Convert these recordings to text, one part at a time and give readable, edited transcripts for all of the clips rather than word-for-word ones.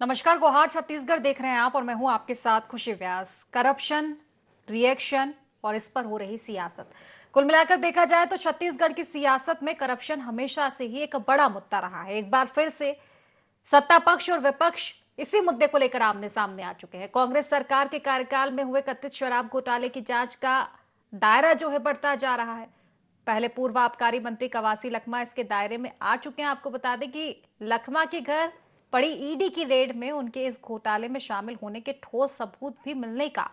नमस्कार, गुवाहाटी छत्तीसगढ़ देख रहे हैं आप और मैं हूं आपके साथ खुशी व्यास। करप्शन, रिएक्शन और इस पर हो रही सियासत, कुल मिलाकर देखा जाए तो छत्तीसगढ़ की सियासत में करप्शन हमेशा से ही एक बड़ा मुद्दा रहा है। एक बार फिर से सत्ता पक्ष और विपक्ष इसी मुद्दे को लेकर आमने सामने आ चुके हैं। कांग्रेस सरकार के कार्यकाल में हुए कथित शराब घोटाले की जांच का दायरा जो है बढ़ता जा रहा है। पहले पूर्व आबकारी मंत्री कवासी लखमा इसके दायरे में आ चुके हैं। आपको बता दें कि लखमा के घर पड़ी ईडी की रेड में उनके इस घोटाले में शामिल होने के ठोस सबूत भी मिलने का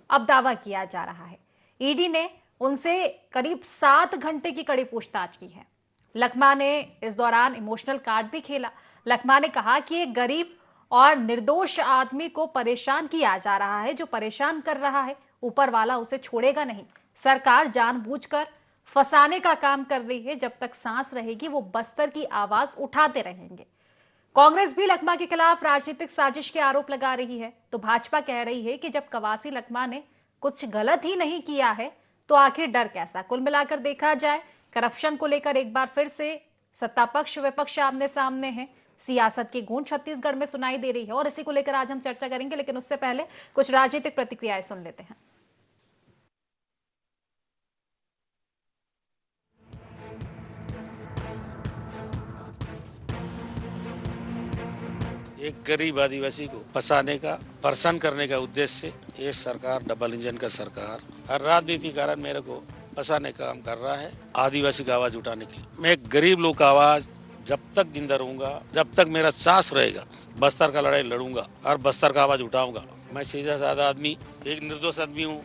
अब दावा किया जा रहा है। ईडी ने उनसे करीब 7 घंटे की कड़ी पूछताछ की है। लखमा ने इस दौरान इमोशनल कार्ड भी खेला। लखमा ने कहा कि एक गरीब और निर्दोष आदमी को परेशान किया जा रहा है। जो परेशान कर रहा है ऊपर वाला उसे छोड़ेगा नहीं। सरकार जानबूझकर फंसाने का काम कर रही है। जब तक सांस रहेगी वो बस्तर की आवाज उठाते रहेंगे। कांग्रेस भी लखमा के खिलाफ राजनीतिक साजिश के आरोप लगा रही है तो भाजपा कह रही है कि जब कवासी लखमा ने कुछ गलत ही नहीं किया है तो आखिर डर कैसा। कुल मिलाकर देखा जाए करप्शन को लेकर एक बार फिर से सत्ता पक्ष विपक्ष आमने सामने है। सियासत की गूंज छत्तीसगढ़ में सुनाई दे रही है और इसी को लेकर आज हम चर्चा करेंगे, लेकिन उससे पहले कुछ राजनीतिक प्रतिक्रियाएं सुन लेते हैं। एक गरीब आदिवासी को फंसाने का, परेशान करने का उद्देश्य से ये सरकार डबल इंजन का सरकार हर राजनीति कारण मेरे को फंसाने का काम कर रहा है। आदिवासी का आवाज उठाने के लिए मैं एक गरीब लोग का आवाज जब तक जिंदा रहूंगा, जब तक मेरा सांस रहेगा, बस्तर का लड़ाई लड़ूंगा और बस्तर का आवाज उठाऊंगा। मैं सीधा साधा आदमी, एक निर्दोष आदमी हूँ।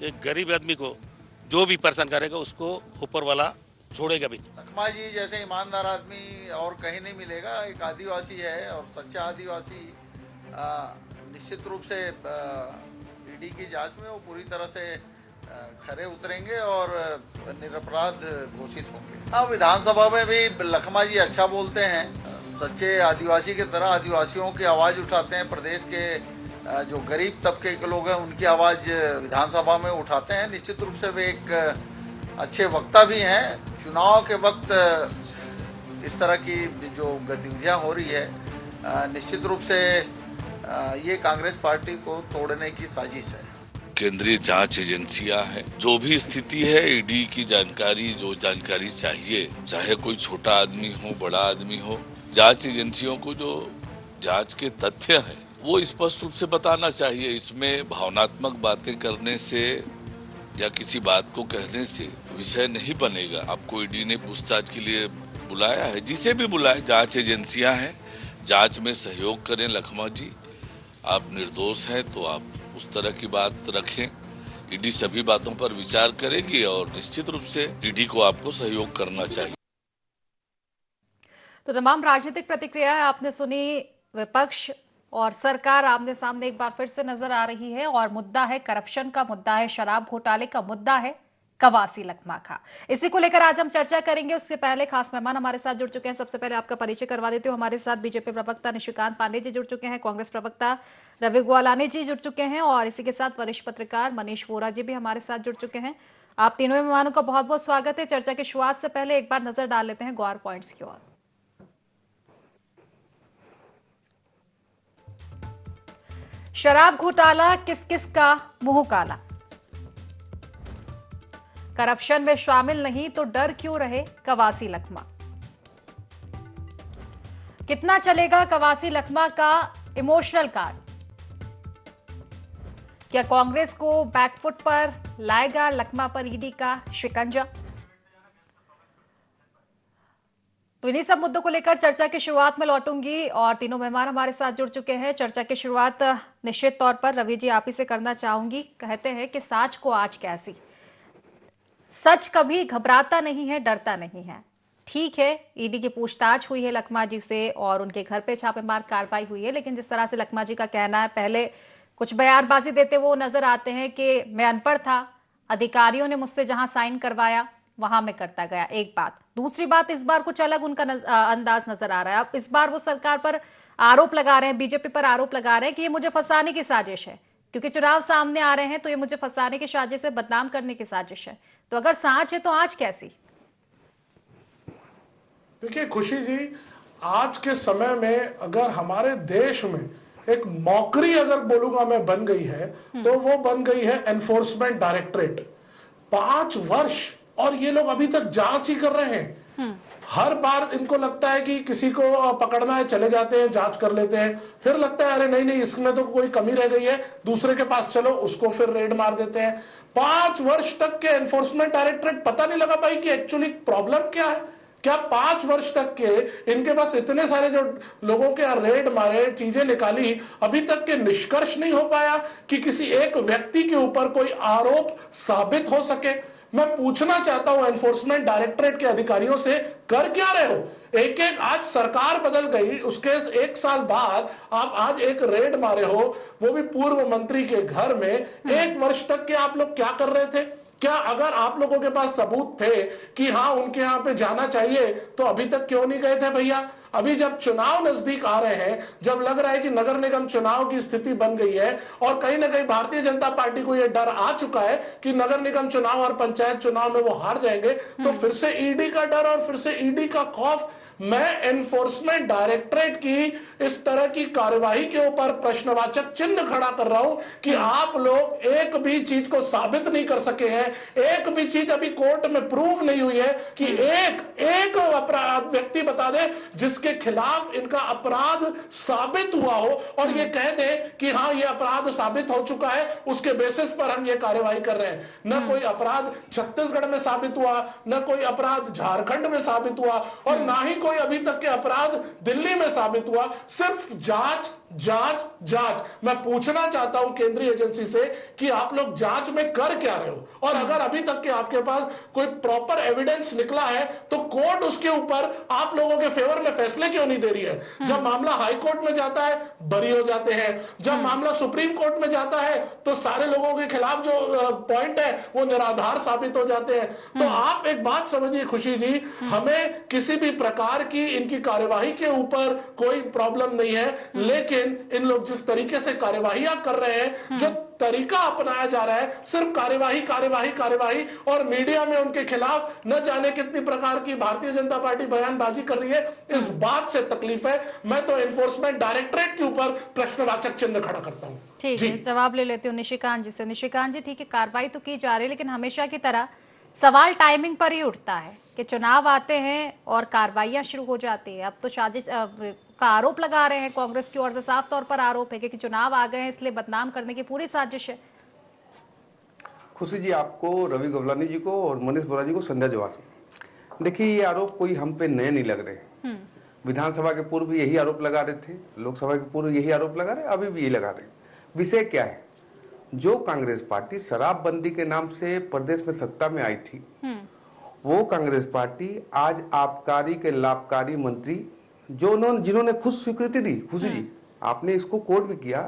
एक गरीब आदमी को जो भी परेशान करेगा उसको ऊपर वाला छोड़ेगा भी। लखमा जी जैसे ईमानदार आदमी और कहीं नहीं मिलेगा। एक आदिवासी है और सच्चा आदिवासी निश्चित रूप से ईडी की जांच में वो पूरी तरह से खरे उतरेंगे और निरपराध घोषित होंगे। हाँ, विधानसभा में भी लखमा जी अच्छा बोलते हैं। सच्चे आदिवासी की तरह आदिवासियों की आवाज़ उठाते हैं। प्रदेश के जो गरीब तबके के लोग हैं उनकी आवाज़ विधानसभा में उठाते हैं। निश्चित रूप से वे एक अच्छे वक्ता भी हैं। चुनाव के वक्त इस तरह की जो गतिविधियां हो रही है निश्चित रूप से ये कांग्रेस पार्टी को तोड़ने की साजिश है। केंद्रीय जांच एजेंसियां हैं, जो भी स्थिति है ईडी की जानकारी, जो जानकारी चाहिए, चाहे कोई छोटा आदमी हो बड़ा आदमी हो, जांच एजेंसियों को जो जांच के तथ्य हैं वो स्पष्ट रूप से बताना चाहिए। इसमें भावनात्मक बातें करने से या किसी बात को कहने से विषय नहीं बनेगा। आपको ईडी ने पूछताछ के लिए बुलाया है, जिसे भी बुलाए, जांच एजेंसियां हैं, जांच में सहयोग करें। लखमा जी, आप निर्दोष हैं तो आप उस तरह की बात रखें। ईडी सभी बातों पर विचार करेगी और निश्चित रूप से ईडी को आपको सहयोग करना चाहिए। तो तमाम राजनीतिक प्रतिक्रिया आपने सुनी। विपक्ष और सरकार आमने सामने एक बार फिर से नजर आ रही है और मुद्दा है करप्शन का, मुद्दा है शराब घोटाले का, मुद्दा है कवासी लखमा का। इसी को लेकर आज हम चर्चा करेंगे। उसके पहले खास मेहमान हमारे साथ जुड़ चुके हैं। सबसे पहले आपका परिचय करवा देती हूँ। हमारे साथ बीजेपी प्रवक्ता निशिकांत पांडे जी जुड़ चुके हैं, कांग्रेस प्रवक्ता रवि ग्वालानी जी जुड़ चुके हैं और इसी के साथ वरिष्ठ पत्रकार मनीष वोरा जी भी हमारे साथ जुड़ चुके हैं। आप तीनों मेहमानों का बहुत बहुत स्वागत है। चर्चा की शुरुआत से पहले एक बार नजर डाल लेते हैं गौर पॉइंट्स की ओर। शराब घोटाला, किस किस का मुंह काला। करप्शन में शामिल नहीं तो डर क्यों रहे कवासी लखमा। कितना चलेगा कवासी लखमा का इमोशनल कार्ड। क्या कांग्रेस को बैकफुट पर लाएगा लखमा पर ईडी का शिकंजा। तो इन्हीं सब मुद्दों को लेकर चर्चा की शुरुआत में लौटूंगी और तीनों मेहमान हमारे साथ जुड़ चुके हैं। चर्चा की शुरुआत निश्चित तौर पर रवि जी आप ही से करना चाहूंगी। कहते हैं कि साच को आज कैसी। सच कभी घबराता नहीं है, डरता नहीं है। ठीक है, ईडी की पूछताछ हुई है लखमा जी से और उनके घर पे छापेमार कार्रवाई हुई है, लेकिन जिस तरह से लखमा जी का कहना है, पहले कुछ बयानबाजी देते वो नजर आते हैं कि मैं अनपढ़ था, अधिकारियों ने मुझसे जहां साइन करवाया वहां मैं करता गया। एक बात। दूसरी बात, इस बार कुछ अलग उनका अंदाज नजर आ रहा है। अब इस बार वो सरकार पर आरोप लगा रहे हैं, बीजेपी पर आरोप लगा रहे हैं कि ये मुझे फंसाने की साजिश है, क्योंकि चुनाव सामने आ रहे हैं तो ये मुझे फंसाने की साजिश है, बदनाम करने की साजिश है। तो अगर सांच है तो आज कैसी। देखिए खुशी जी, आज के समय में अगर हमारे देश में एक नौकरी अगर बोलूंगा मैं बन गई है तो वो बन गई है एनफोर्समेंट डायरेक्टरेट। 5 वर्ष और ये लोग अभी तक जांच ही कर रहे हैं। हर बार इनको लगता है कि किसी को पकड़ना है, चले जाते हैं, जांच कर लेते हैं, फिर लगता है अरे नहीं नहीं इसमें तो कोई कमी रह गई है, दूसरे के पास चलो, उसको फिर रेड मार देते हैं। 5 वर्ष तक के एनफोर्समेंट डायरेक्टरेट पता नहीं लगा पाई कि एक्चुअली प्रॉब्लम क्या है। क्या 5 वर्ष तक के इनके पास इतने सारे जो लोगों के रेड मारे, चीजें निकाली, अभी तक के निष्कर्ष नहीं हो पाया कि किसी एक व्यक्ति के ऊपर कोई आरोप साबित हो सके। मैं पूछना चाहता हूं एनफोर्समेंट डायरेक्टरेट के अधिकारियों से, कर क्या रहे हो? एक एक आज सरकार बदल गई, उसके 1 साल बाद आप आज एक रेड मारे हो, वो भी पूर्व मंत्री के घर में। 1 वर्ष तक के आप लोग क्या कर रहे थे? क्या अगर आप लोगों के पास सबूत थे कि हाँ उनके यहां पे जाना चाहिए तो अभी तक क्यों नहीं गए थे भैया? अभी जब चुनाव नजदीक आ रहे हैं, जब लग रहा है कि नगर निगम चुनाव की स्थिति बन गई है और कहीं ना कहीं भारतीय जनता पार्टी को यह डर आ चुका है कि नगर निगम चुनाव और पंचायत चुनाव में वो हार जाएंगे, तो फिर से ईडी का डर और फिर से ईडी का खौफ। मैं एनफोर्समेंट डायरेक्टरेट की इस तरह की कार्यवाही के ऊपर प्रश्नवाचक चिन्ह खड़ा कर रहा हूं कि आप लोग एक भी चीज को साबित नहीं कर सके हैं। एक भी चीज अभी कोर्ट में प्रूव नहीं हुई है कि एक अपराध व्यक्ति बता दे जिसके खिलाफ इनका अपराध साबित हुआ हो और ये कह दे कि हाँ ये अपराध साबित हो चुका है, उसके बेसिस पर हम ये कार्यवाही कर रहे हैं। न कोई अपराध छत्तीसगढ़ में साबित हुआ, न कोई अपराध झारखंड में साबित हुआ और ना ही कोई अभी तक के अपराध दिल्ली में साबित हुआ। सिर्फ जांच जांच जांच। मैं पूछना चाहता हूं केंद्रीय एजेंसी से कि आप लोग जांच में कर क्या रहे हो? और अगर अभी तक के आपके पास कोई प्रॉपर एविडेंस निकला है तो कोर्ट उसके ऊपर आप लोगों के फेवर में फैसले क्यों नहीं दे रही है? जब मामला हाई कोर्ट में जाता है बरी हो जाते हैं, जब मामला सुप्रीम कोर्ट में जाता है तो सारे लोगों के खिलाफ जो पॉइंट है वो निराधार साबित हो जाते हैं। तो आप एक बात समझिए खुशी जी, हमें किसी भी प्रकार की इनकी कार्यवाही के ऊपर कोई प्रॉब्लम नहीं है, लेकिन इन लोग जिस तरीके से कार्यवाहियां कर रहे हैं, जो तरीका अपनाया जा रहा है, सिर्फ कार्यवाही कार्यवाही कार्यवाही, और मीडिया में उनके खिलाफ न जाने कितनी प्रकार की भारतीय जनता पार्टी बयानबाजी कर रही है, इस बात से तकलीफ है। मैं तो एनफोर्समेंट डायरेक्टरेट के ऊपर प्रश्नवाचक चिन्ह खड़ा करता हूं। ठीक है, जवाब ले लेती हूँ निशिकांत जी से। निशिकांत जी, ठीक है कार्रवाई तो की जा रही है, लेकिन हमेशा की तरह सवाल टाइमिंग पर ही उठता है कि चुनाव आते हैं और कार्रवाइयां शुरू हो जाती है। अब तो साजिश का आरोप लगा रहे हैं कांग्रेस की ओर से, साफ तौर पर आरोप है कि चुनाव आ गए हैं इसलिए बदनाम करने की पूरी साजिश है। खुशी जी, आपको, रवि गोवलानी जी को और मनीष बोरा जी को संध्या जवाब। देखिए, ये आरोप कोई हम पे नए नहीं लग रहे। विधानसभा के पूर्व भी यही आरोप लगा रहे थे, लोकसभा के पूर्व यही आरोप लगा रहे, अभी भी यही लगा रहे। विषय क्या है? जो कांग्रेस पार्टी शराबबंदी के नाम से प्रदेश में सत्ता में आई थी, वो कांग्रेस पार्टी आज आबकारी के लाभकारी मंत्री जिन्होंने खुद स्वीकृति दी, खुशी जी आपने इसको कोट भी किया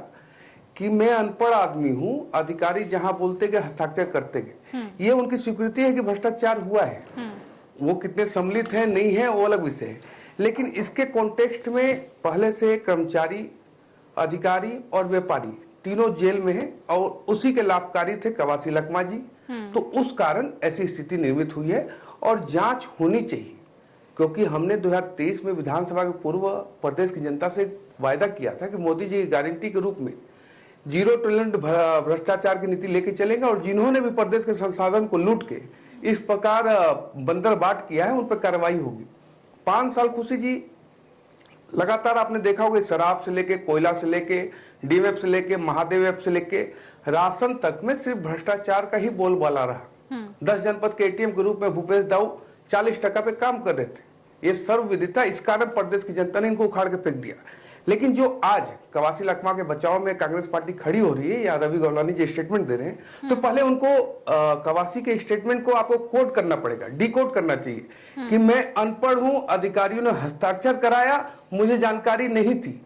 कि मैं अनपढ़ आदमी हूं, अधिकारी जहां बोलते गए हस्ताक्षर करते गए, ये उनकी स्वीकृति है कि भ्रष्टाचार हुआ है। वो कितने सम्मिलित है नहीं है वो अलग विषय है, लेकिन इसके कॉन्टेक्स्ट में पहले से कर्मचारी, अधिकारी और व्यापारी तीनों जेल में है और उसी के लाभकारी थे कवासी लखमा जी। तो उस कारण ऐसी स्थिति निर्मित हुई है और जांच होनी चाहिए, क्योंकि हमने 2023 में विधानसभा के पूर्व प्रदेश की जनता से वायदा किया था कि मोदी जी की गारंटी के रूप में 0 टॉलरेंस भ्रष्टाचार की नीति लेके चलेंगे और जिन्होंने भी प्रदेश के संसाधन को लूट के इस प्रकार बंदर बाट किया है उन पर कार्रवाई होगी। 5 साल खुशी जी लगातार आपने देखा होगा, शराब से लेके, कोयला से लेके, डीएमएफ से लेके, महादेव एफ से लेके राशन तक में सिर्फ भ्रष्टाचार का ही बोलबाला रहा। 10 जनपद के एटीएम के रूप में भूपेश दाऊ 40% पे काम कर रहे थे, ये सर्वविदित था। इस कारण प्रदेश की जनता ने इनको उखाड़ के फेंक दिया। लेकिन जो आज कवासी लखमा के बचाव में कांग्रेस पार्टी खड़ी हो रही है या रवि गोवलानी जी स्टेटमेंट दे रहे हैं, तो पहले उनको कवासी के स्टेटमेंट को आपको कोड करना पड़ेगा, डिकोड करना चाहिए कि मैं अनपढ़ हूं, अधिकारियों ने हस्ताक्षर कराया, मुझे जानकारी नहीं थी।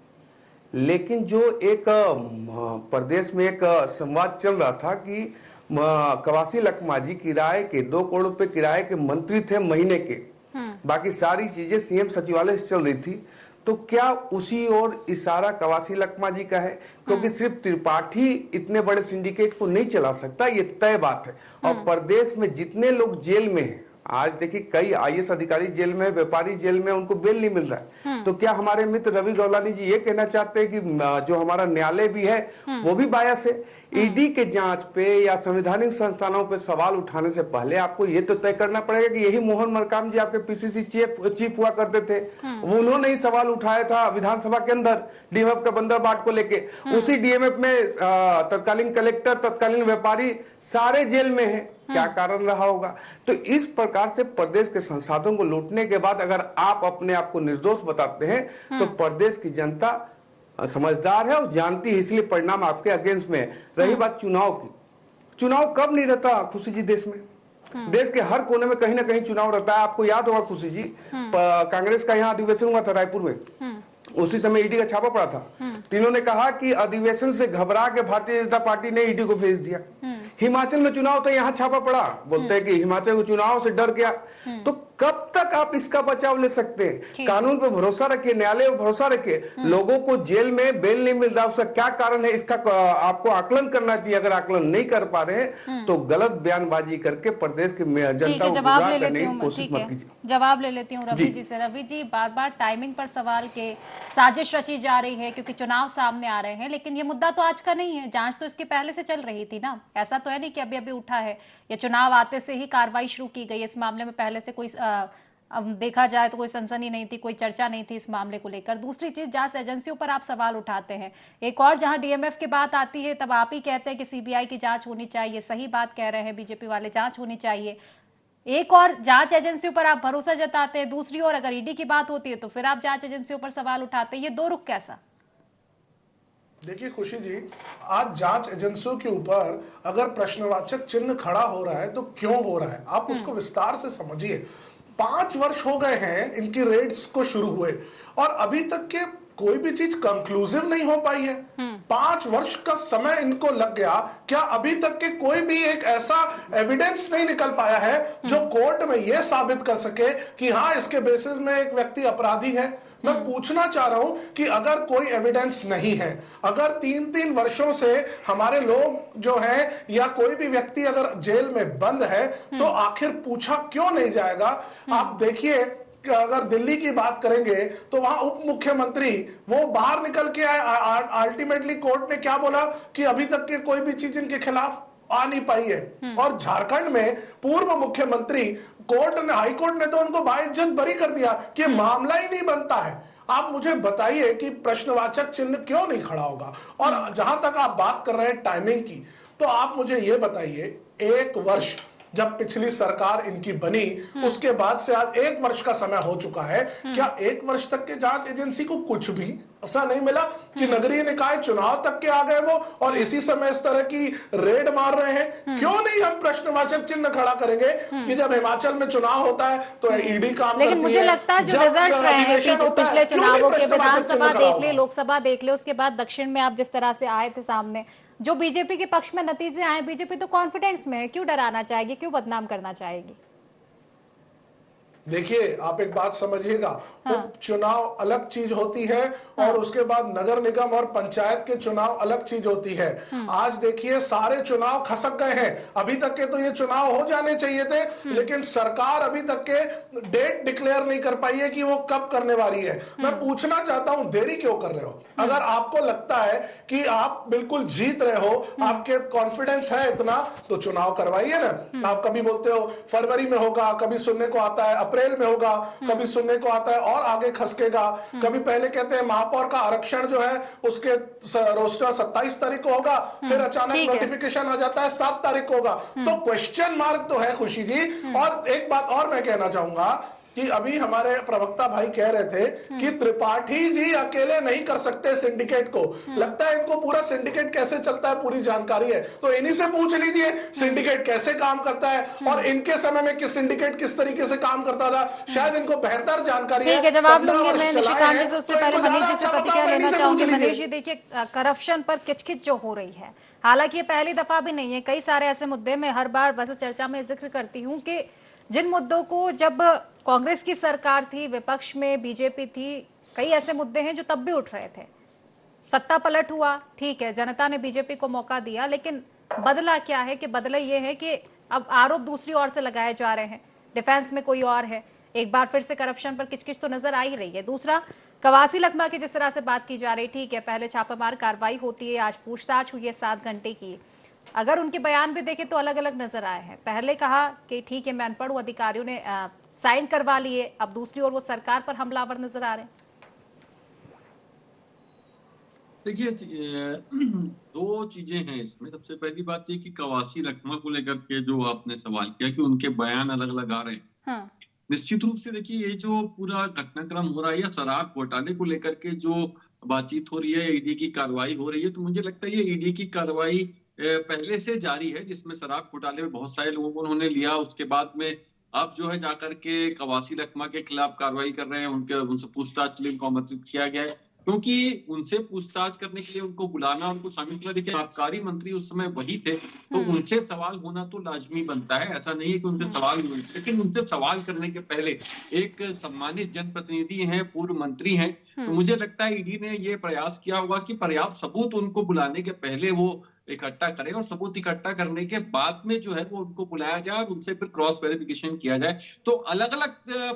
लेकिन जो एक प्रदेश में एक संवाद चल रहा था कि कवासी लखमा जी किराए के 2 करोड़ रुपए किराए के मंत्री थे महीने के, बाकी सारी चीजें सीएम सचिवालय से चल रही थी, तो क्या उसी ओर इशारा कवासी लखमा जी का है? क्योंकि सिर्फ त्रिपाठी इतने बड़े सिंडिकेट को नहीं चला सकता, ये तय बात है। और प्रदेश में जितने लोग जेल में हैं, आज देखिए कई आईएएस अधिकारी जेल में, व्यापारी जेल में, उनको बेल नहीं मिल रहा है। तो क्या हमारे मित्र रवि गवलानी जी ये कहना चाहते हैं कि जो हमारा न्यायालय भी है वो भी बायस है? ईडी के जांच पे या संवैधानिक संस्थानों पे सवाल उठाने से पहले आपको ये तो तय करना पड़ेगा कि यही मोहन मरकाम जी आपके पीसीसी चीफ हुआ करते थे, वो उन्होंने ही सवाल उठाया था विधानसभा के अंदर डीएमएफ का बंदर बाट को लेके। उसी डीएमएफ में तत्कालीन कलेक्टर, तत्कालीन व्यापारी सारे जेल में है। क्या कारण रहा होगा? तो इस प्रकार से प्रदेश के संसाधनों को लूटने के बाद अगर आप अपने आप को निर्दोष बताते हैं तो प्रदेश की जनता समझदार है और जानती है, इसलिए परिणाम आपके अगेंस्ट में है। रही बात चुनाव की, चुनाव कब नहीं रहता खुशी जी देश में? देश के हर कोने में कहीं ना कहीं चुनाव रहता है। आपको याद होगा खुशी जी, कांग्रेस का यहाँ अधिवेशन हुआ था रायपुर में, उसी समय ईडी का छापा पड़ा था। तीनों ने कहा कि अधिवेशन से घबरा के भारतीय जनता पार्टी ने ईडी को भेज दिया। हिमाचल में चुनाव तो यहाँ छापा पड़ा, बोलते हैं कि हिमाचल के चुनाव से डर गया। तो कब तक आप इसका बचाव ले सकते हैं? कानून पे भरोसा रखिए, न्यायालय पे भरोसा रखिए। लोगों को जेल में बेल नहीं मिल रहा, उसका क्या कारण है इसका आपको आकलन करना चाहिए। अगर आकलन नहीं कर पा रहे हैं तो गलत बयानबाजी करके प्रदेश की जनता को गुमराह करने की कोशिश मत कीजिए। जवाब ले लेती हूँ रवि जी से। रवि जी, बार बार टाइमिंग पर सवाल के साजिश रची जा रही है क्योंकि चुनाव सामने आ रहे हैं, लेकिन ये मुद्दा तो आज का नहीं है, जांच तो इसके पहले से चल रही थी ना। ऐसा तो है नहीं कि अभी अभी उठा है, या चुनाव आते से ही कार्रवाई शुरू की गई। इस मामले में पहले से कोई अब देखा जाए तो कोई सनसनी नहीं थी, कोई चर्चा नहीं थी इस मामले को लेकर। दूसरी चीज, जांच एजेंसियों पर आप सवाल उठाते हैं। एक और जहां डीएमएफ की बात आती है तब आप ही कहते हैं कि सीबीआई की जांच होनी चाहिए। सही बात कह रहे हैं बीजेपी वाले, जांच होनी चाहिए। एक और जांच एजेंसियों पर आप भरोसा जताते हैं, दूसरी ओर अगर ईडी की बात होती है तो फिर आप जांच एजेंसियों पर सवाल उठाते हैं। ये दो रुख कैसा? देखिए खुशी जी, आज जांच एजेंसियों के ऊपर अगर प्रश्नवाचक चिन्ह खड़ा हो रहा है तो क्यों हो रहा है, आप उसको विस्तार से समझिए। 5 वर्ष हो गए हैं इनकी रेड्स को शुरू हुए और अभी तक के कोई भी चीज कंक्लूसिव नहीं हो पाई है। 5 वर्ष का समय इनको लग गया। क्या अभी तक के कोई भी एक ऐसा एविडेंस नहीं निकल पाया है जो कोर्ट में यह साबित कर सके कि हाँ इसके बेसिस में एक व्यक्ति अपराधी है? मैं पूछना चाह रहा हूं कि अगर कोई एविडेंस नहीं है, अगर 3-3 वर्षों से हमारे लोग जो है या कोई भी व्यक्ति अगर जेल में बंद है तो आखिर पूछा क्यों नहीं जाएगा? आप देखिए कि अगर दिल्ली की बात करेंगे तो वहां उप मुख्यमंत्री वो बाहर निकल के आए। अल्टीमेटली कोर्ट ने क्या बोला कि अभी तक के कोई भी चीज इनके खिलाफ आ नहीं पाई है। और झारखंड में पूर्व मुख्यमंत्री, कोर्ट ने, हाई कोर्ट ने तो उनको बाइज्जत बरी कर दिया कि मामला ही नहीं बनता है। आप मुझे बताइए कि प्रश्नवाचक चिन्ह क्यों नहीं खड़ा होगा? और जहां तक आप बात कर रहे हैं टाइमिंग की, तो आप मुझे यह बताइए, 1 वर्ष जब पिछली सरकार इनकी बनी उसके बाद से आज 1 वर्ष का समय हो चुका है। क्या 1 वर्ष तक के जांच एजेंसी को कुछ भी ऐसा नहीं मिला कि नगरीय निकाय चुनाव तक के आ गए वो और इसी समय इस तरह की रेड मार रहे हैं? क्यों नहीं हम प्रश्नवाचक चिन्ह खड़ा करेंगे कि जब हिमाचल में चुनाव होता है तो ईडी काम लेकिन मुझे लगता है जो रिजल्ट रहे हैं पिछले चुनावों के, विधानसभा देख ले, लोकसभा देख ले, उसके बाद दक्षिण में आप जिस तरह से आए थे सामने, जो बीजेपी के पक्ष में नतीजे आए, बीजेपी तो कॉन्फिडेंस में है, क्यों डराना चाहेगी, क्यों बदनाम करना चाहेगी? देखिए आप एक बात समझिएगा, उपचुनाव अलग चीज होती है और उसके बाद नगर निगम और पंचायत के चुनाव अलग चीज होती है। आज देखिए सारे चुनाव खसक गए हैं। अभी तक के तो ये चुनाव हो जाने चाहिए थे, लेकिन सरकार अभी तक के डेट डिक्लेयर नहीं कर पाई है कि वो कब करने वाली है। मैं पूछना चाहता हूं, देरी क्यों कर रहे हो? अगर आपको लगता है कि आप बिल्कुल जीत रहे हो, आपके कॉन्फिडेंस है इतना, तो चुनाव करवाइए ना। आप कभी बोलते हो फरवरी में होगा, कभी सुनने को आता है अप्रैल में होगा, कभी सुनने को आता है और आगे खसकेगा। कभी पहले कहते हैं महापौर का आरक्षण जो है उसके रोस्टर 27 तारीख को होगा, फिर अचानक नोटिफिकेशन आ जाता है 7 तारीख को होगा। तो क्वेश्चन मार्क तो है खुशी जी। और एक बात और मैं कहना चाहूंगा कि अभी हमारे प्रवक्ता भाई कह रहे थे कि त्रिपाठी जी अकेले नहीं कर सकते सिंडिकेट को। लगता है इनको पूरा सिंडिकेट कैसे चलता है पूरी जानकारी है, तो इन्हीं से पूछ लीजिए सिंडिकेट कैसे काम करता है और इनके समय में किस सिंडिकेट किस तरीके से काम करता था, शायद इनको बेहतर जानकारी है। ठीक है, जवाब लूंगी मैं निशिकांत जी से। उससे पहले मनीष जी से प्रतिक्रिया लेना चाहूंगी। मनीष जी, देखिए करप्शन पर किचकिच जो हो रही है, हालांकि ये पहली दफा भी नहीं है, कई सारे ऐसे मुद्दे में हर बार वैसे चर्चा में जिक्र करती हूँ कि जिन मुद्दों को जब कांग्रेस की सरकार थी, विपक्ष में बीजेपी थी, कई ऐसे मुद्दे हैं जो तब भी उठ रहे थे। सत्ता पलट हुआ, ठीक है, जनता ने बीजेपी को मौका दिया, लेकिन बदला क्या है कि बदला ये है कि अब आरोप दूसरी ओर से लगाए जा रहे हैं। डिफेंस में कोई और है। एक बार फिर से करप्शन पर किचकिच तो नजर आ ही रही है। दूसरा, कवासी लखमा की जिस तरह से बात की जा रही, ठीक है, पहले छापामार कार्रवाई होती है, आज पूछताछ हुई है 7 घंटे की। अगर उनके बयान भी देखें तो अलग अलग नजर आए हैं। पहले कहा कि ठीक है मैं अनपढ़ हूं, अधिकारियों ने साइन करवा लिए, अब दूसरी ओर वो सरकार पर हमलावर नजर आ रहे हैं। देखिए, दो चीजें हैं इसमें। सबसे पहली बात ये कि कवासी लखमा को लेकर के जो आपने सवाल किया कि उनके बयान अलग अलग आ रहे हैं। हाँ। निश्चित रूप से देखिए, ये जो पूरा घटनाक्रम हो रहा है या शराब घोटाले को लेकर के जो बातचीत हो रही है, ईडी की कार्रवाई हो रही है, तो मुझे लगता है ये ईडी की कार्रवाई पहले से जारी है, जिसमें शराब घोटाले में बहुत सारे लोगों को उन्होंने लिया। उसके बाद में अब जो है जाकर के कवासी लखमा के खिलाफ कार्रवाई कर रहे हैं, उनसे पूछताछ के लिए उनको आमंत्रित किया गया है, क्योंकि उनसे पूछताछ करने के लिए उनको बुलाना, उनको शामिल किया। देखिए, आबकारी मंत्री उस समय वही थे, तो उनसे सवाल होना तो लाजमी बनता है। ऐसा नहीं है कि उनसे सवाल हुए, लेकिन उनसे सवाल करने के पहले एक सम्मानित जनप्रतिनिधि हैं, पूर्व मंत्री हैं, तो मुझे लगता है ईडी ने ये प्रयास किया होगा कि पर्याप्त सबूत उनको बुलाने के पहले वो इकट्ठा करें, और सबूत इकट्ठा करने के बाद में जो है वो उनको बुलाया जाए और उनसे फिर क्रॉस वेरिफिकेशन किया जाए। तो अलग अलग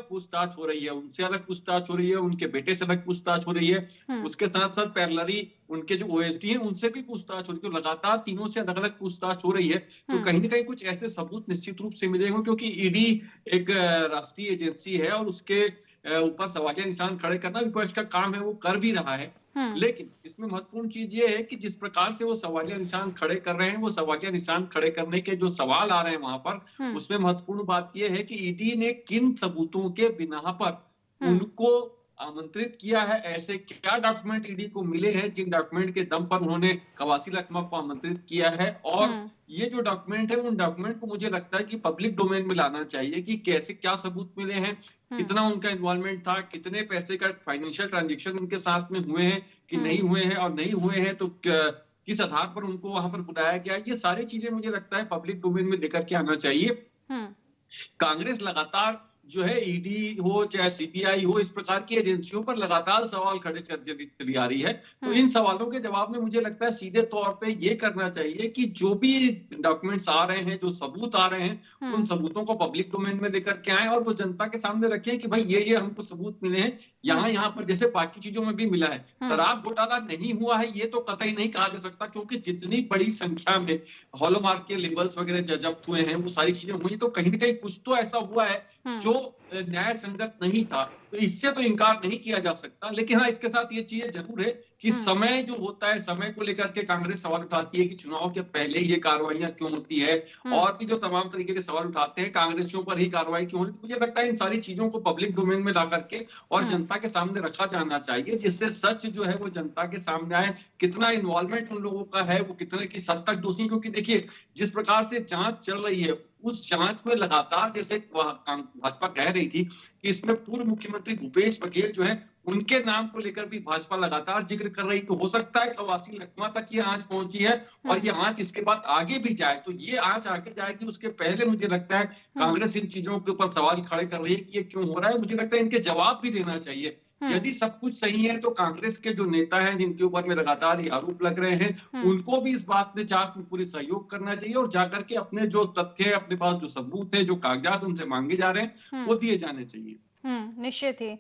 पूछताछ हो रही है, उनसे अलग पूछताछ हो रही है, उनके बेटे से अलग पूछताछ हो रही है, उसके साथ साथ पैरेलली उनके जो ओएसडी हैं उनसे भी पूछताछ हो रही है। तो लगातार तीनों से अलग अलग पूछताछ हो रही है। तो कहीं ना कहीं कुछ ऐसे सबूत निश्चित रूप से मिलेंगे, क्योंकि ईडी एक राष्ट्रीय एजेंसी है और उसके ऊपर सवालिया निशान खड़े करना विपक्ष का काम है, वो कर भी रहा है। लेकिन इसमें महत्वपूर्ण चीज ये है कि जिस प्रकार से वो सवालिया निशान खड़े कर रहे हैं, वो सवालिया निशान खड़े करने के जो सवाल आ रहे हैं वहां पर, उसमें महत्वपूर्ण बात यह है कि ईडी ने किन सबूतों के बिना पर उनको आमंत्रित किया है। ऐसे क्या डॉक्यूमेंट ईडी को मिले हैं जिन डॉक्यूमेंट के दम पर उन्होंने कवासी लखमा को आमंत्रित किया है, और ये जो डॉक्यूमेंट है उन डॉक्यूमेंट को मुझे लगता है कि पब्लिक डोमेन में लाना चाहिए कि कैसे क्या सबूत मिले हैं, कितना उनका इन्वॉल्वमेंट था, कितने पैसे का फाइनेंशियल ट्रांजेक्शन उनके साथ में हुए हैं कि नहीं हुए हैं, और नहीं हुए हैं तो किस आधार पर उनको वहां पर बुलाया गया। ये सारी चीजें मुझे लगता है पब्लिक डोमेन में लेकर के आना चाहिए। कांग्रेस लगातार जो है, ईडी हो चाहे सीबीआई हो, इस प्रकार की एजेंसियों पर लगातार सवाल खड़े चली आ रही है। तो इन सवालों के जवाब में मुझे लगता है सीधे तौर पे ये करना चाहिए कि जो भी डॉक्यूमेंट्स आ रहे हैं, जो सबूत आ रहे हैं, उन सबूतों को पब्लिक डोमेन में लेकर के आए और वो जनता के सामने रखें कि भाई ये हमको सबूत मिले हैं, यहाँ पर जैसे बाकी चीजों में भी मिला है। शराब घोटाला नहीं हुआ है ये तो कतई नहीं कहा जा सकता, क्योंकि जितनी बड़ी संख्या में हॉलोमार्क के लेबल्स वगैरह जब्त हुए हैं, वो सारी चीजें हुई, तो कहीं ना कहीं कुछ तो ऐसा हुआ है जो न्याय संगत नहीं था। तो इससे तो इनकार नहीं किया जा सकता। लेकिन हाँ, इसके साथ ये चीज जरूर है कि समय जो होता है, समय को लेकर के कांग्रेस सवाल उठाती है कि चुनाव के पहले ये कार्रवाइयां क्यों होती है, और भी जो तमाम तरीके के सवाल उठाते हैं, कांग्रेसियों पर ही कार्रवाई क्यों होती है। मुझे लगता है इन सारी चीजों को पब्लिक डोमेन में ला करके और जनता के सामने रखा जाना चाहिए, जिससे सच जो है वो जनता के सामने आए। कितना इन्वॉल्वमेंट उन लोगों का है, वो कितने की हद तक दोषी, क्योंकि देखिए जिस प्रकार से जांच चल रही है, उस जांच में लगातार, जैसे भाजपा कह रही थी कि इसमें पूर्व मुख्यमंत्री भूपेश बघेल जो है, उनके नाम को लेकर भी भाजपा लगातार जिक्र कर रही। तो हो सकता है कवासी लखमा तक ये आंच पहुंची है, और ये आंच इसके बाद आगे भी जाए। तो ये आंच आगे जाएगी, उसके पहले मुझे लगता है कांग्रेस इन चीजों के ऊपर सवाल खड़े कर रही है कि ये क्यों हो रहा है। मुझे लगता है इनके जवाब भी देना चाहिए। यदि सब कुछ सही है तो कांग्रेस के जो नेता हैं, जिनके ऊपर में लगातार ये आरोप लग रहे हैं, उनको भी इस बात में जांच में पूरी सहयोग करना चाहिए, और जाकर के अपने जो तथ्य है, अपने पास जो सबूत है, जो कागजात उनसे मांगे जा रहे हैं, वो दिए जाने चाहिए। निश्चित ही।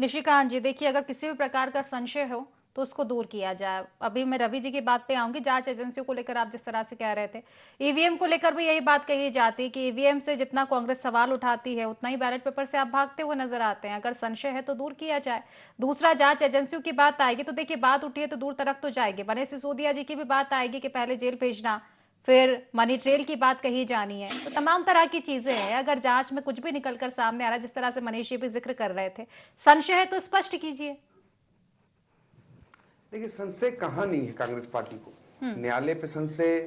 निशिकांत जी, देखिए, अगर किसी भी प्रकार का संशय हो तो उसको दूर किया जाए। अभी मैं रवि जी की बात पे आऊंगी। जांच एजेंसियों को लेकर आप जिस तरह से कह रहे थे, ईवीएम को लेकर भी यही बात कही जाती है कि ईवीएम से जितना कांग्रेस सवाल उठाती है, उतना ही बैलेट पेपर से आप भागते हुए नजर आते हैं। अगर संशय है तो दूर किया जाए। दूसरा, जांच एजेंसियों की बात आएगी तो देखिए, बात उठी है तो दूर तक तो जाएगी। मनीष सिसोदिया जी की भी बात आएगी कि पहले जेल भेजना, फिर मनी ट्रेल की बात कही जानी है। तो तमाम तरह की चीजें हैं। अगर जांच में कुछ भी निकलकर सामने आ रहा है, जिस तरह से मनीष जी भी जिक्र कर रहे थे, संशय है तो स्पष्ट कीजिए। देखिए, संशय कहाँ नहीं है कांग्रेस पार्टी को। न्यायालय पे संशय,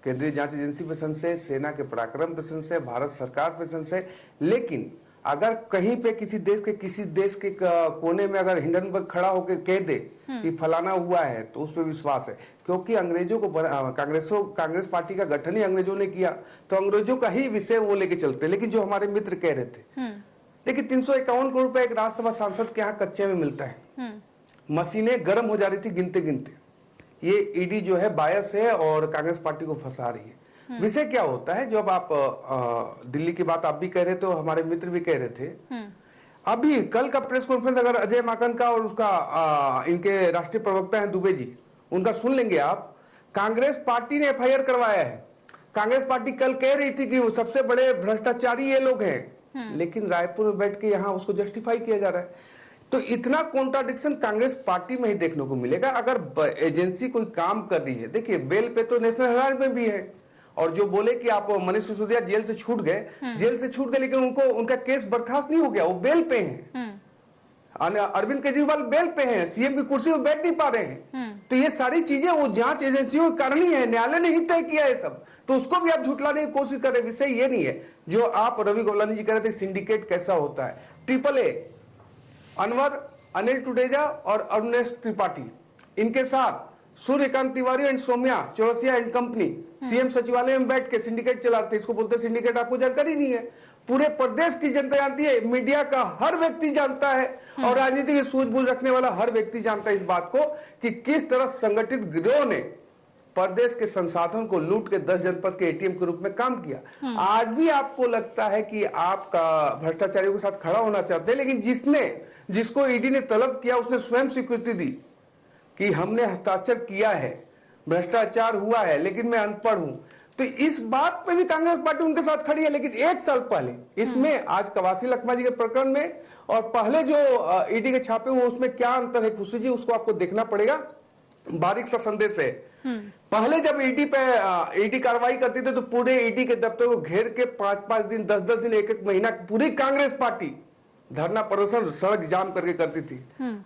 केंद्रीय जांच एजेंसी पे संशय, सेना के पराक्रम पे संशय, भारत सरकार पे संशय। लेकिन अगर कहीं पे किसी देश के कोने में अगर हिंडनबर्ग खड़ा होकर कह दे कि फलाना हुआ है, तो उस पर विश्वास है। क्योंकि अंग्रेजों को कांग्रेस पार्टी का गठन ही अंग्रेजों ने किया, तो अंग्रेजों का ही विषय वो लेके चलते। लेकिन जो हमारे मित्र कह रहे थे, देखिए 351 करोड़ रुपए एक राज्यसभा सांसद के यहाँ कच्चे में मिलता है। मशीनें गर्म हो जा रही थी गिनते गिनते। ये ईडी जो है बायस है और कांग्रेस पार्टी को फंसा रही है। विषय क्या होता है, जब आप दिल्ली की बात आप भी कह रहे थे, हमारे मित्र भी कह रहे थे, अभी कल का प्रेस कॉन्फ्रेंस अगर अजय माकन का और उसका इनके राष्ट्रीय प्रवक्ता हैं दुबे जी, उनका सुन लेंगे आप, कांग्रेस पार्टी ने एफआईआर करवाया है। कांग्रेस पार्टी कल कह रही थी कि वो सबसे बड़े भ्रष्टाचारी ये लोग हैं, लेकिन रायपुर में बैठ के यहाँ उसको जस्टिफाई किया जा रहा है। तो इतना कॉन्ट्राडिक्शन कांग्रेस पार्टी में ही देखने को मिलेगा। अगर एजेंसी कोई काम कर रही है, देखिए बेल पे तो नेशनल हेराल्ड में भी है, और जो बोले कि आप मनीष सिसोदिया जेल से छूट गए, जेल से छूट गए, लेकिन उनको उनका केस बर्खास्त नहीं हो गया, वो बेल पे हैं। अरविंद केजरीवाल बेल पे हैं, सीएम की कुर्सी में बैठ नहीं पा रहे हैं। तो ये सारी चीजें वो जांच एजेंसियों को करनी है, न्यायालय ने ही तय किया है सब, तो उसको भी आप झुटलाने की कोशिश कर रहे हैं। विषय ये नहीं है जो आप रवि गोवलानी जी कह रहे थे सिंडिकेट कैसा होता है। AAA अनवर, अनिल टुडेजा और अरुणेश त्रिपाठी, इनके साथ Suryakant Tiwari and Saumya Chaurasia and company CM सचिवालय में बैठ के सिंडिकेट चला रहे थे। इसको बोलते सिंडिकेट, आपको जानकारी नहीं है, पूरे प्रदेश की जनता जानती है, मीडिया का हर व्यक्ति जानता है, और राजनीति की सूझबूझ रखने वाला हर व्यक्ति जानता है इस बात को कि किस तरह संगठित गिरोह ने प्रदेश के संसाधन को लूट के 10 जनपद के एटीएम के रूप में काम किया। आज भी आपको लगता है कि आपका भ्रष्टाचारियों के साथ खड़ा होना चाहते हैं, लेकिन जिसको ईडी ने तलब किया उसने स्वयं स्वीकृति दी कि हमने हस्ताक्षर किया है, भ्रष्टाचार हुआ है, लेकिन मैं अनपढ़ हूं। तो इस बात पे भी कांग्रेस पार्टी उनके साथ खड़ी है। लेकिन एक साल पहले इसमें, आज कवासी लखमा जी के प्रकरण में और पहले जो ईडी के छापे हुए उसमें क्या अंतर है खुशी जी, उसको आपको देखना पड़ेगा। बारीक सा संदेश है। पहले जब ईडी कार्रवाई करती थी तो पूरे ईडी के दफ्तर को घेर के 5-5 दिन, 10-10 दिन, 1-1 महीना पूरी कांग्रेस पार्टी धरना प्रदर्शन, सड़क जाम करके करती थी।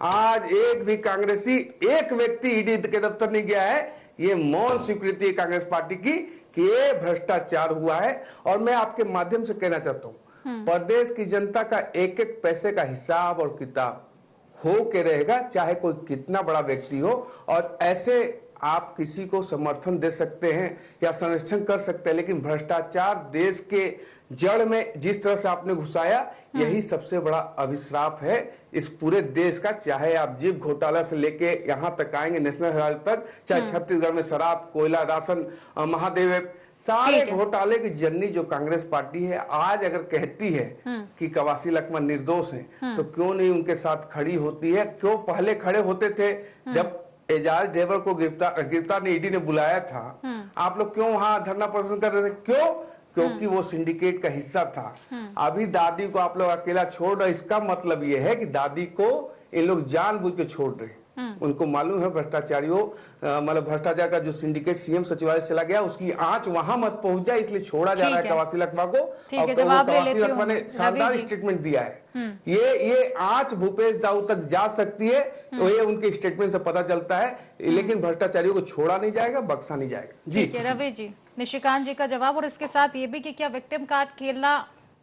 आज एक भी कांग्रेसी, एक व्यक्ति ईडी के दफ्तर नहीं गया है। ये मौन स्वीकृति है कांग्रेस पार्टी की कि ये भ्रष्टाचार हुआ है। और मैं आपके माध्यम से कहना चाहता हूं, प्रदेश की जनता का एक एक पैसे का हिसाब और किताब हो के रहेगा, चाहे कोई कितना बड़ा व्यक्ति हो। और ऐसे आप किसी को समर्थन दे सकते हैं या संरक्षण कर सकते हैं, लेकिन भ्रष्टाचार देश के जड़ में जिस तरह से आपने घुसाया, यही सबसे बड़ा अभिश्राप है इस पूरे देश का। चाहे आप जीप घोटाला से लेके यहां तक आएंगे नेशनल हेराल्ड तक, चाहे छत्तीसगढ़ में शराब, कोयला, राशन, महादेव, सारे घोटाले की जननी जो कांग्रेस पार्टी है, आज अगर कहती है कि कवासी लखमा निर्दोष हैं, तो क्यों नहीं उनके साथ खड़ी होती है? क्यों पहले खड़े होते थे जब एजाज ढेबर को गिरफ्तार ने ईडी ने बुलाया था, आप लोग क्यों वहां धरना प्रदर्शन कर रहे थे? क्यों? क्योंकि वो सिंडिकेट का हिस्सा था। अभी दादी को आप लोग अकेला छोड़ रहे, इसका मतलब ये है कि दादी को ये लोग जानबूझ के छोड़ रहे हैं। उनको मालूम है भ्रष्टाचारियों, मतलब भ्रष्टाचार का जो सिंडिकेट सीएम सचिवालय चला गया, उसकी आंच वहां मत पहुंच जाए, इसलिए छोड़ा जा रहा है कवासी लखमा को। और कवासी लखमा ने शानदार स्टेटमेंट दिया है। ये आंच भूपेश दाऊ तक जा सकती है, तो ये उनके स्टेटमेंट से पता चलता है। लेकिन भ्रष्टाचारियों को छोड़ा नहीं जाएगा, बख्शा नहीं जाएगा। जी रवि जी, निशिकांत जी का जवाब, और इसके साथ ये भी कि क्या विक्टिम कार्ड खेलना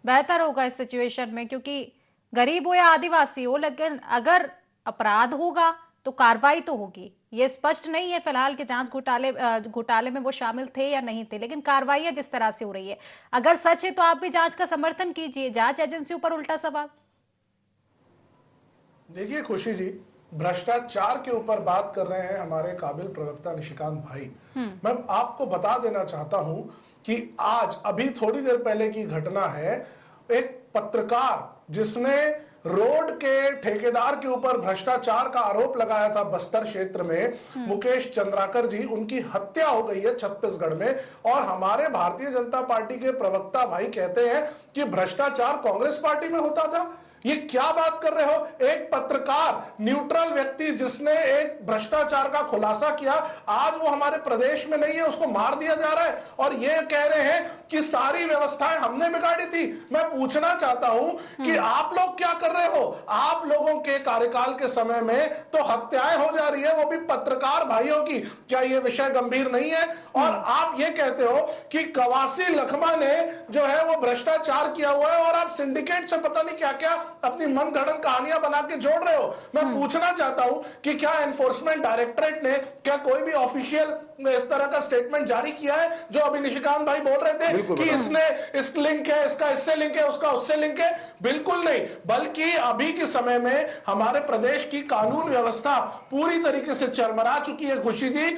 बेहतर होगा इस सिचुएशन में, क्योंकि गरीब हो या आदिवासी हो, लेकिन अगर अपराध होगा तो कार्रवाई तो होगी। ये स्पष्ट नहीं है फिलहाल कि जांच घोटाले में वो शामिल थे या नहीं थे, लेकिन कार्रवाई जिस तरह से हो रही है, अगर सच है तो आप भी जांच का समर्थन कीजिए। जांच एजेंसियों पर उल्टा सवाल। देखिए खुशी जी, भ्रष्टाचार के ऊपर बात कर रहे हैं हमारे काबिल प्रवक्ता निशिकांत भाई। मैं आपको बता देना चाहता हूं कि आज अभी थोड़ी देर पहले की घटना है, एक पत्रकार जिसने रोड के ठेकेदार के ऊपर भ्रष्टाचार का आरोप लगाया था बस्तर क्षेत्र में, मुकेश चंद्राकर जी, उनकी हत्या हो गई है छत्तीसगढ़ में। और हमारे भारतीय जनता पार्टी के प्रवक्ता भाई कहते हैं कि भ्रष्टाचार कांग्रेस पार्टी में होता था। ये क्या बात कर रहे हो? एक पत्रकार, न्यूट्रल व्यक्ति जिसने एक भ्रष्टाचार का खुलासा किया, आज वो हमारे प्रदेश में नहीं है, उसको मार दिया जा रहा है और ये कह रहे हैं कि सारी व्यवस्थाएं हमने बिगाड़ी थी। मैं पूछना चाहता हूं कि आप लोग क्या कर रहे हो? आप लोगों के कार्यकाल के समय में तो हत्याएं हो जा रही है, वो भी पत्रकार भाइयों की। क्या ये विषय गंभीर नहीं है? और आप ये कहते हो कि कवासी लखमा ने जो है वो भ्रष्टाचार किया हुआ है, और आप सिंडिकेट से पता नहीं क्या क्या अपनी मन गढ़ंत कहानियां बना के जोड़ रहे हो। मैं पूछना चाहता हूं कि क्या एनफोर्समेंट डायरेक्टरेट ने क्या कोई भी ऑफिशियल इस तरह का स्टेटमेंट जारी किया है, जो अभी निशिकांत भाई बोल रहे थे कि इसने इस लिंक है, इसका इससे लिंक है, उसका उससे लिंक है? बिल्कुल नहीं। बल्कि अभी के समय में हमारे प्रदेश की कानून व्यवस्था पूरी तरीके से चरमरा चुकी है खुशी जी।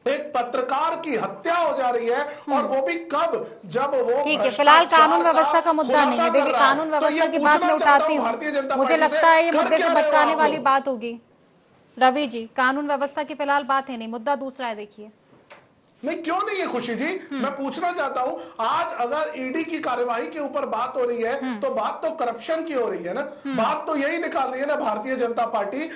एक पत्रकार की हत्या हो जा रही है, और वो भी कब, जब वो ठीक है, फिलहाल कानून व्यवस्था का मुद्दा नहीं है। देखिए, खुलासा कर रहा है। कानून तो व्यवस्था ये की बात मैं पूछना चाहता उठाती हूं भारतीय जनता हूँ। मुझे पार्टी से, लगता है ये कर मुद्दे क्या से रहे हो भटकाने आप वाली लोग? बात होगी। रवि जी, कानून व्यवस्था की फिलहाल बात है नहीं, मुद्दा दूसरा है। देखिए नहीं, क्यों नहीं है खुशी जी, मैं पूछना चाहता हूं, आज अगर ईडी की कार्यवाही के ऊपर बात हो रही है तो बात तो करप्शन की हो रही है ना। बात तो यही निकाल रही है ना भारतीय जनता पार्टी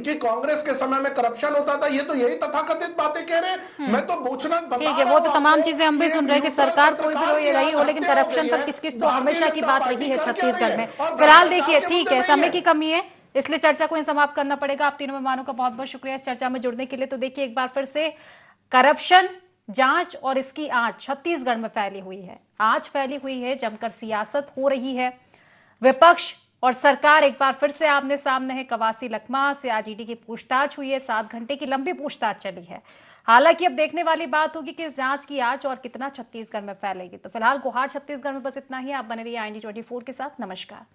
कि कांग्रेस के समय में करप्शन होता था। ये तो यही तथाकथित बातें कह रहे हैं। मैं तो पूछना बता ठीक है, रहा वो हूं तो तमाम आपको चीजें हम भी कि सुन रहे हैं कि न्यूट्रल सरकार कोई भी पत्रकार ये की रही हो, आज लेकिन हत्या हो करप्शन गई पर है। किस किस तो भारतीय हमेशा की जनता बात पार्टी रही है कर क्या छत्तीसगढ़ रही में। है? और फिलहाल भ्रष्टाचार देखिए, के ठीक मुद्दे है, नहीं समय है। की कमी है, इसलिए चर्चा को समाप्त करना पड़ेगा। आप तीनों मेहमानों का बहुत बहुत शुक्रिया इस चर्चा में जुड़ने के लिए। तो देखिए, एक बार फिर से करप्शन जांच और इसकी आंच छत्तीसगढ़ में फैली हुई है। आंच फैली हुई है, जमकर सियासत हो रही है। विपक्ष और सरकार एक बार फिर से आमने सामने है। कवासी लखमा से आज ईडी की पूछताछ हुई है, 7 घंटे की लंबी पूछताछ चली है। हालांकि अब देखने वाली बात होगी कि इस जांच की आंच और कितना छत्तीसगढ़ में फैलेगी। तो फिलहाल गुहार छत्तीसगढ़ में बस इतना ही। आप बने रहिए IND24 के साथ। नमस्कार।